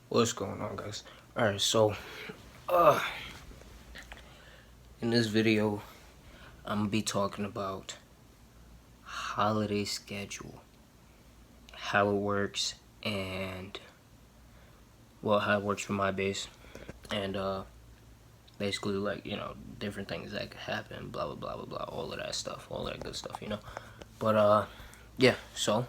What's going on, guys? Alright, so uh in this video I'm gonna be talking about holiday schedule, how it works, and how it works for my base, and basically, like, different things that could happen, blah blah blah blah blah, all of that stuff, all that good stuff, but yeah. So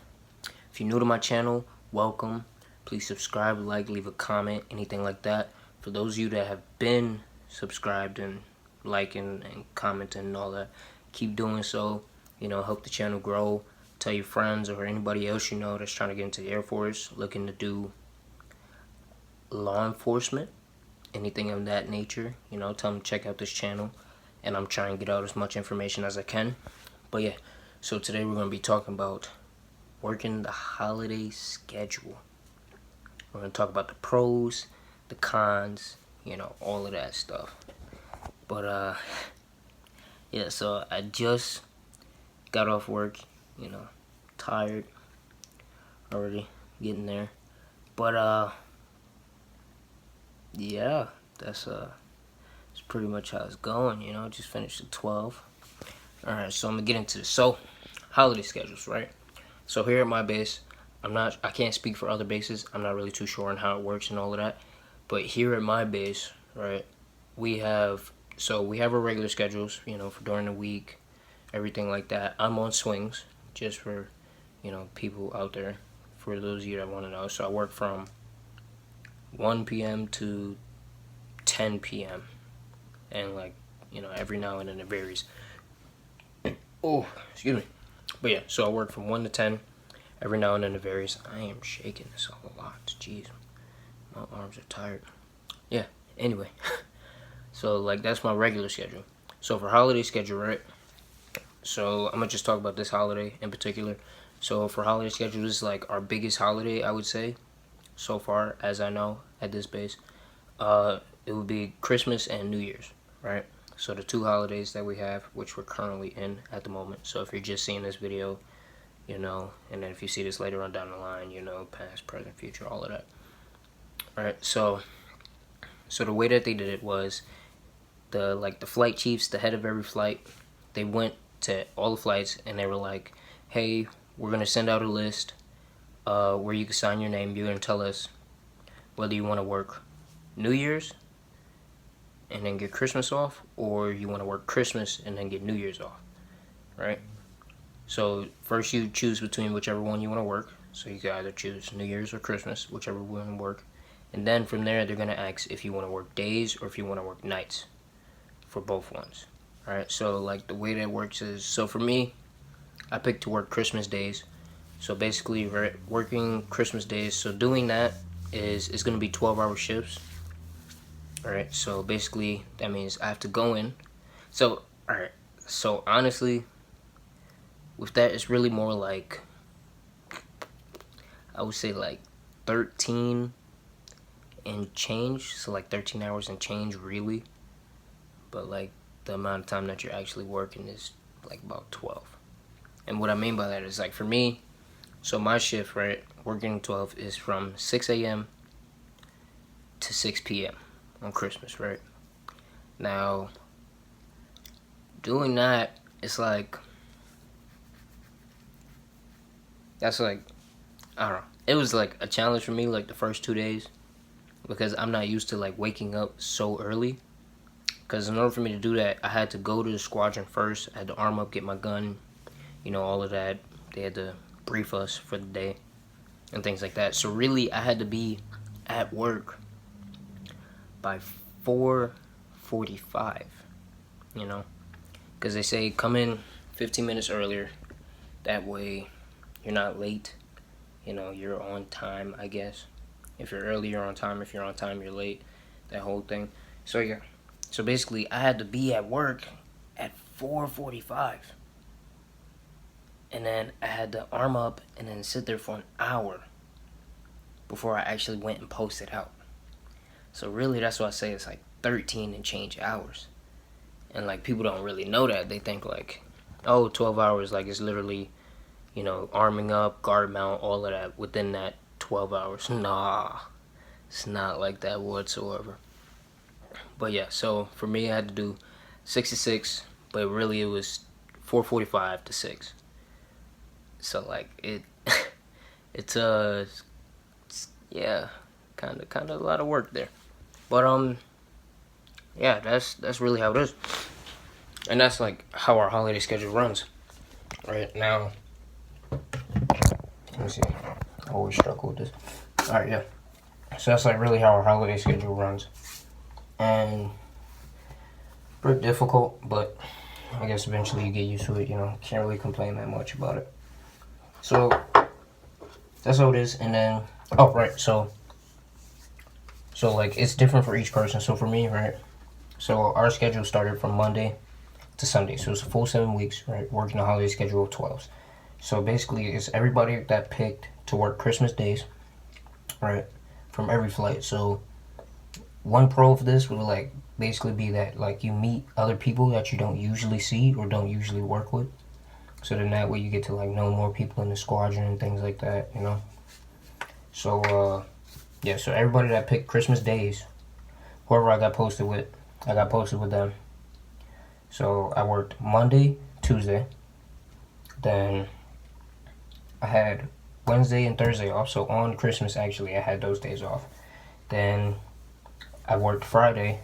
if you're new to my channel, welcome. Please subscribe, like, leave a comment, anything like that. For those of you that have been subscribed and liking and commenting and all that, keep doing so. Help the channel grow. Tell your friends or anybody else that's trying to get into the Air Force, looking to do law enforcement, anything of that nature. Tell them to check out this channel, and I'm trying to get out as much information as I can. But yeah, so today we're going to be talking about working the holiday schedule. We're going to talk about the pros, the cons, all of that stuff. But yeah, so I just got off work, tired already, getting there. But yeah, that's pretty much how it's going, just finished at 12. Alright, so I'm gonna get into this. So, holiday schedules, right? So here at my base, I can't speak for other bases. I'm not really too sure on how it works and all of that. But here at my base, right, we have our regular schedules, for during the week, everything like that. I'm on swings, just for, people out there, for those of you that want to know. So I work from 1 p.m. to 10 p.m. and, like, every now and then it varies. Oh, excuse me. But yeah, so I work from 1 to 10. Every now and then it varies. I am shaking this a lot. Jeez. My arms are tired. Yeah, anyway. So, like, that's my regular schedule. So, for holiday schedule, right? So, I'm going to just talk about this holiday in particular. So, for holiday schedule, this is, like, our biggest holiday, I would say, so far, as I know, at this base. It would be Christmas and New Year's, right? So, the two holidays that we have, which we're currently in at the moment. So, if you're just seeing this video, and then if you see this later on down the line, past, present, future, all of that. Alright, so the way that they did it was, the flight chiefs, the head of every flight, they went to all the flights and they were like, hey, we're going to send out a list where you can sign your name. You're going to tell us whether you want to work New Year's and then get Christmas off, or you want to work Christmas and then get New Year's off, right? So first you choose between whichever one you want to work. So you can either choose New Year's or Christmas, whichever one you want to work. And then from there, they're going to ask if you want to work days or if you want to work nights for both ones. Alright, so, like, the way that works is, so for me, I picked to work Christmas days. So basically, right, working Christmas days, so doing that is going to be 12-hour shifts. Alright, so basically, that means I have to go in. So, alright, so honestly, with that, it's really more like, I would say, like, 13 and change. So, like, 13 hours and change, really. But, like, the amount of time that you're actually working is, like, about 12. And what I mean by that is, like, for me, so my shift, right, working 12 is from 6 a.m. to 6 p.m. on Christmas, right? Now, doing that, it's like, that's like, I don't know. It was like a challenge for me, like, the first 2 days, because I'm not used to, like, waking up so early. Because in order for me to do that, I had to go to the squadron first. I had to arm up, get my gun, all of that. They had to brief us for the day and things like that. So really, I had to be at work by 4:45, because they say come in 15 minutes earlier. That way, you're not late. You're on time, I guess. If you're early, you're on time. If you're on time, you're late. That whole thing. So yeah. So basically, I had to be at work at 4:45. And then I had to arm up and then sit there for an hour before I actually went and posted out. So really, that's why I say it's like 13 and change hours. And, like, people don't really know that. They think, like, oh, 12 hours, like, it's literally, arming up, guard mount, all of that within that 12 hours. Nah. It's not like that whatsoever. But yeah, so for me, I had to do 6 to 6, but really it was 4:45 to 6. So like it's yeah, kind of a lot of work there. But yeah, that's really how it is, and that's like how our holiday schedule runs. Right now, let me see. I always struggle with this. All right, yeah. So that's like really how our holiday schedule runs, and pretty difficult, but I guess eventually you get used to it. You know, can't really complain that much about it. So that's how it is, and then oh right, so like it's different for each person. So for me, right. So our schedule started from Monday to Sunday, so it's a full 7 weeks, right? Working a holiday schedule of 12s. So basically, it's everybody that picked to work Christmas days, right? From every flight. So one pro of this would like basically be that like you meet other people that you don't usually see or don't usually work with. So then that way you get to like know more people in the squadron and things like that, you know. So yeah, so everybody that picked Christmas days, whoever I got posted with them. So I worked Monday, Tuesday, then I had Wednesday and Thursday off. So on Christmas, actually, I had those days off. Then I worked Friday,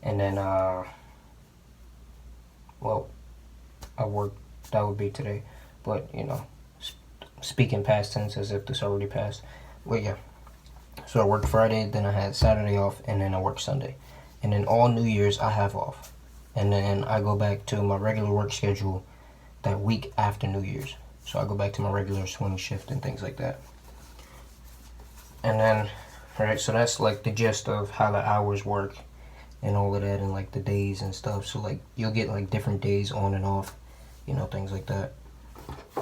and then well, I worked. That would be today, but you know, speaking past tense as if this already passed. Well, yeah. So I worked Friday, then I had Saturday off, and then I worked Sunday, and then all New Year's I have off, and then I go back to my regular work schedule that week after New Year's. So I go back to my regular swing shift and things like that. And then, alright, so that's like the gist of how the hours work and all of that and like the days and stuff. So like you'll get like different days on and off, you know, things like that.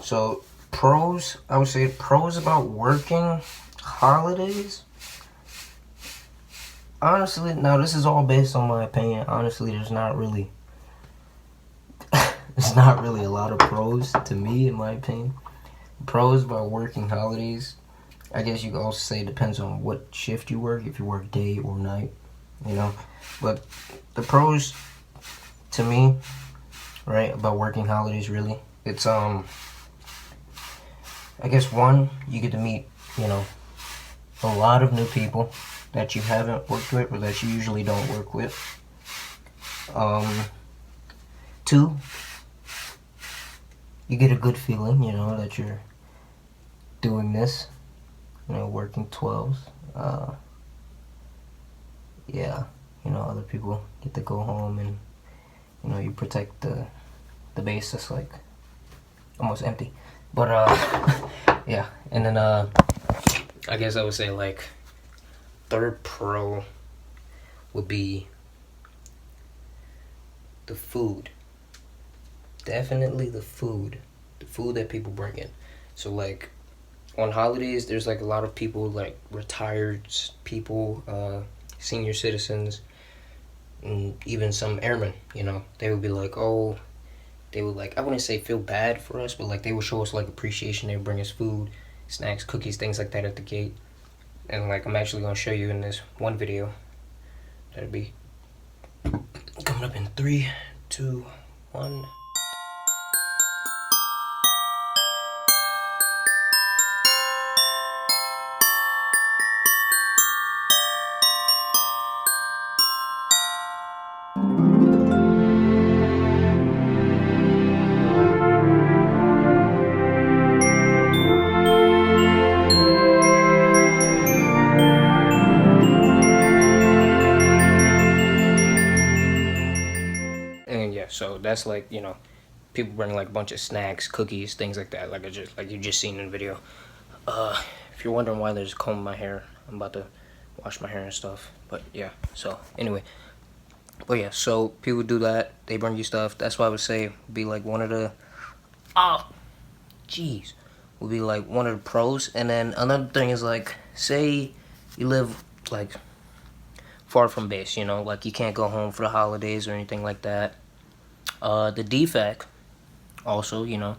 So pros, I would say pros about working holidays. Honestly, now this is all based on my opinion. Honestly, there's not really a lot of pros to me, in my opinion. Pros about working holidays, I guess you could also say it depends on what shift you work, if you work day or night, you know. But the pros to me, right, about working holidays really, it's I guess one, you get to meet, you know, a lot of new people that you haven't worked with or that you usually don't work with. Two, you get a good feeling, you know, that you're doing this, you know, working 12s. Yeah, you know, other people get to go home and, you know, you protect the base that's like almost empty. But, yeah, and then, I guess I would say, like, third pro would be the food. Definitely the food. The food that people bring in. So, like, on holidays, there's, like, a lot of people, like, retired people, senior citizens, and even some airmen, you know. They would be like, oh, they would, like, I wouldn't say feel bad for us, but, like, they would show us, like, appreciation. They would bring us food, snacks, cookies, things like that at the gate. And, like, I'm actually going to show you in this one video. That'll be coming up in 3, 2, 1. And yeah, so that's like, you know, people bring like a bunch of snacks, cookies, things like that, like you just seen in the video. If you're wondering why there's a comb in my hair, I'm about to wash my hair and stuff. But yeah, so anyway, but yeah, so people do that. They bring you stuff. That's why I would say be like one of the jeez, would be like one of the pros. And then another thing is like, say you live like far from base, you know, like you can't go home for the holidays or anything like that. The defect, also, you know,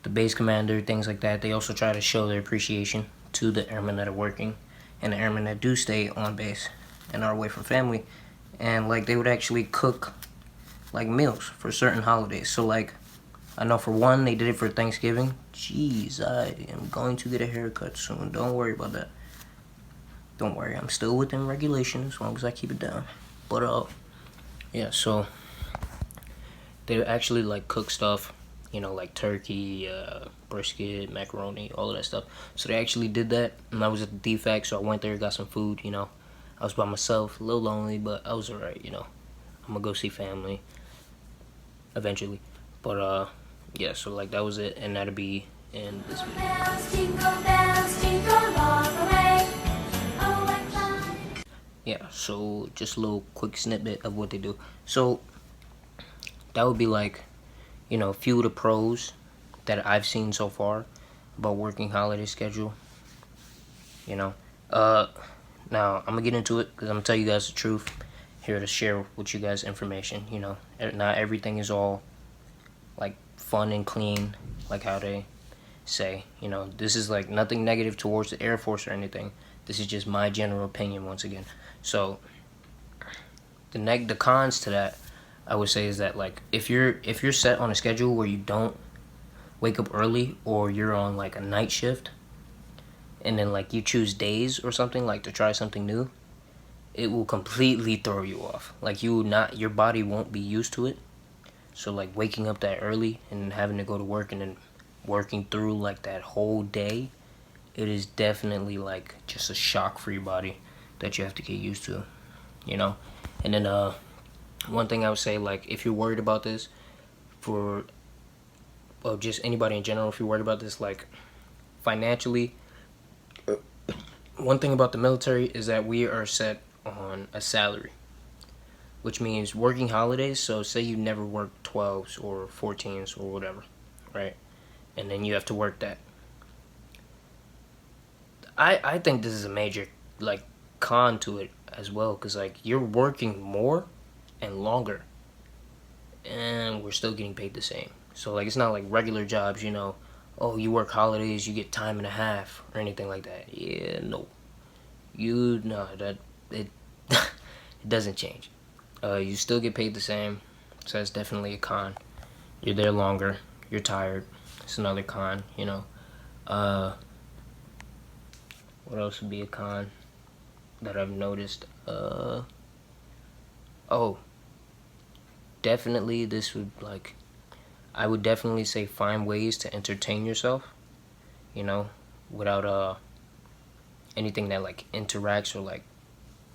the base commander, things like that, they also try to show their appreciation to the airmen that are working, and the airmen that do stay on base and are away from family, and like they would actually cook like meals for certain holidays. So like I know for one they did it for Thanksgiving. Jeez, I am going to get a haircut soon. Don't worry about that. Don't worry, I'm still within regulation as long as I keep it down. But yeah, so they actually like cook stuff, you know, like turkey, brisket, macaroni, all of that stuff. So they actually did that, and I was at the DFAC, so I went there, got some food, you know. I was by myself, a little lonely, but I was alright, you know. I'm gonna go see family eventually. But yeah, so like that was it, and that'll be in this video. Bells, jingle all the way. Oh, what fun. Yeah, so just a little quick snippet of what they do. So that would be like, you know, a few of the pros that I've seen so far about working holiday schedule. You know, now I'm gonna get into it because I'm gonna tell you guys the truth. Here to share with you guys information. You know, not everything is all like fun and clean, like how they say. You know, this is like nothing negative towards the Air Force or anything. This is just my general opinion once again. So the cons to that, I would say, is that like if you're set on a schedule where you don't wake up early, or you're on like a night shift, and then like you choose days or something like to try something new, it will completely throw you off. Like your body won't be used to it. So like waking up that early and having to go to work and then working through like that whole day, it is definitely like just a shock for your body that you have to get used to, you know. And then one thing I would say, like if you're worried about this, for well, just anybody in general, if you're worried about this, like financially, one thing about the military is that we are set on a salary, which means working holidays. So say you never work 12s or 14s or whatever, right? And then you have to work that. I think this is a major like con to it as well, because like you're working more and longer, and we're still getting paid the same. So like it's not like regular jobs, you know. Oh, you work holidays, you get time and a half or anything like that. Yeah, no. That it it doesn't change. You still get paid the same, so that's definitely a con. You're there longer. You're tired. It's another con, you know. What else would be a con that I've noticed? Oh, definitely this would like, I would definitely say find ways to entertain yourself, you know, without anything that like interacts or like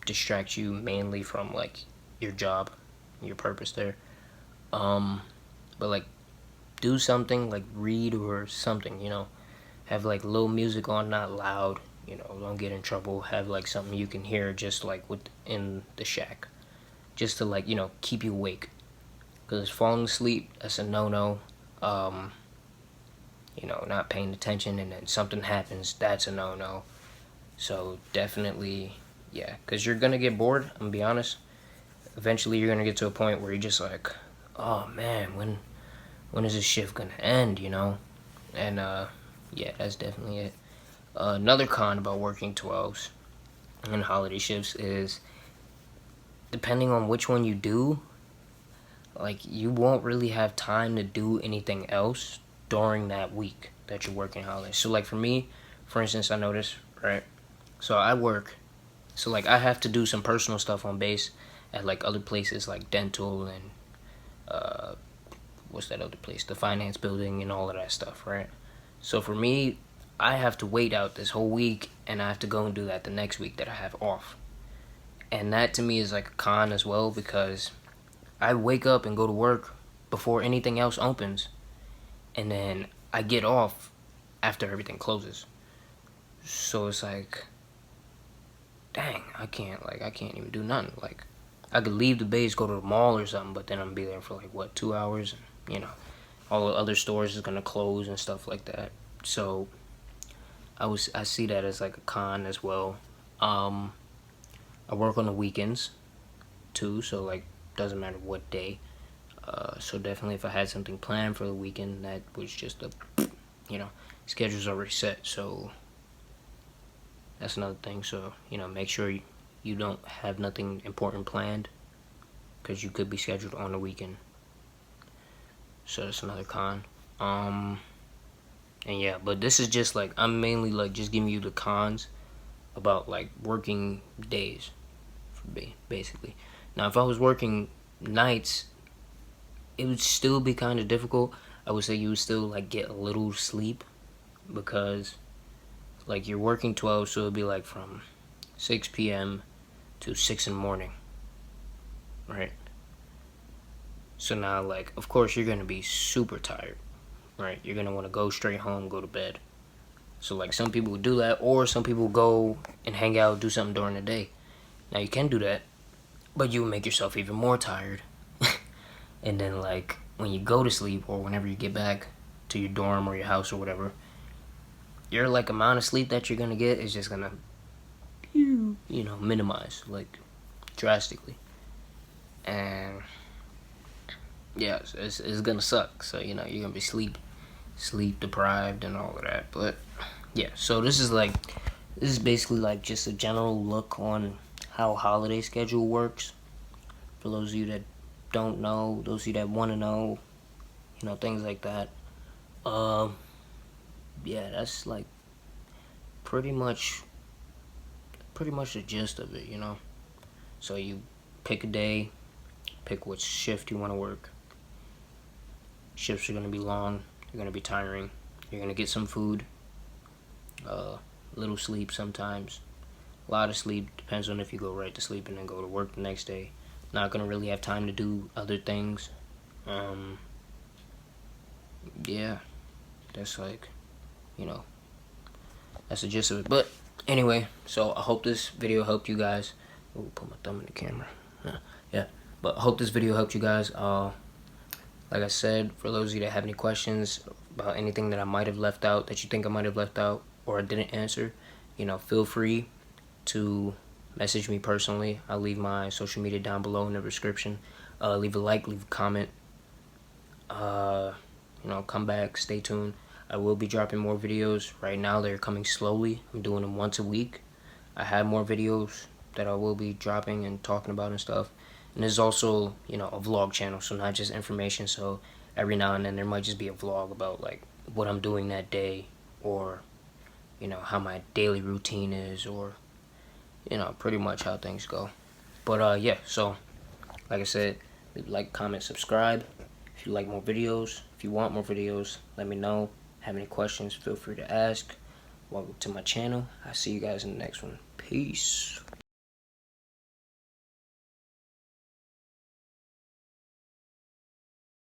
distracts you mainly from like your job, your purpose there. But like do something like read or something, you know. Have like low music on, not loud, you know, don't get in trouble. Have like something you can hear just like within the shack, just to like, you know, keep you awake. Because falling asleep, that's a no-no. You know, not paying attention and then something happens, that's a no-no. So definitely, yeah, because you're gonna get bored. I'm gonna be honest. Eventually, you're gonna get to a point where you're just like, oh man, when is this shift gonna end? You know, and yeah, that's definitely it. Another con about working 12s and holiday shifts is, depending on which one you do, like you won't really have time to do anything else during that week that you're working holidays. So like for me, for instance, I noticed, right? So I work, so like I have to do some personal stuff on base at like other places like dental and what's that other place? The finance building and all of that stuff, right? So for me, I have to wait out this whole week, and I have to go and do that the next week that I have off. And that to me is like a con as well, because I wake up and go to work before anything else opens, and then I get off after everything closes. So it's like, dang, I can't even do nothing. Like, I could leave the base, go to the mall or something, but then I'm gonna be there for like what, 2 hours, and you know, all the other stores is gonna close and stuff like that. So I see that as like a con as well. I work on the weekends too, so like doesn't matter what day. So definitely if I had something planned for the weekend, that was just a, you know, schedule's already set. So That's another thing. So, you know, make sure you don't have nothing important planned, because you could be scheduled on the weekend. So that's another con. And yeah, but this is just like, I'm mainly like just giving you the cons about like working days, basically. Now, if I was working nights, it would still be kind of difficult. I would say you would still like get a little sleep, because like you're working 12, so it'd be like from 6 p.m. to 6 in the morning, right? So now, like, of course you're gonna be super tired, right? You're gonna want to go straight home, go to bed. So like some people would do that, or some people go and hang out, do something during the day. Now you can do that, but you will make yourself even more tired. And then like when you go to sleep, or whenever you get back to your dorm or your house or whatever, your like amount of sleep that you're gonna get is just gonna, you know, minimize like drastically. And yeah, it's gonna suck. So, you know, you're gonna be sleep deprived and all of that. But yeah, so this is basically like just a general look on how holiday schedule works. For those of you that don't know, those of you that want to know, you know, things like that. Yeah, that's like pretty much the gist of it, you know. So you pick a day, pick what shift you want to work. Shifts are gonna be long. They're gonna be tiring. You're gonna get some food, little sleep sometimes, a lot of sleep. Depends on if you go right to sleep and then go to work the next day. Not gonna really have time to do other things. Yeah, that's like, you know, that's the gist of it. But anyway, so I hope this video helped you guys. Ooh, put my thumb in the camera. Yeah, but I hope this video helped you guys. Like I said, for those of you that have any questions about anything that I might have left out, that you think I might have left out or I didn't answer, you know, feel free to message me personally. I'll leave my social media down below in the description. Leave a like, leave a comment. You know, come back, stay tuned. I will be dropping more videos. Right now they're coming slowly. I'm doing them once a week. I have more videos that I will be dropping and talking about and stuff. And there's also, you know, a vlog channel, so not just information. So every now and then there might just be a vlog about like what I'm doing that day, or, you know, how my daily routine is, or, you know, pretty much how things go. But yeah, so like I said, like, comment, subscribe. If you like more videos, if you want more videos, let me know. Have any questions, feel free to ask. Welcome to my channel. I'll see you guys in the next one. Peace.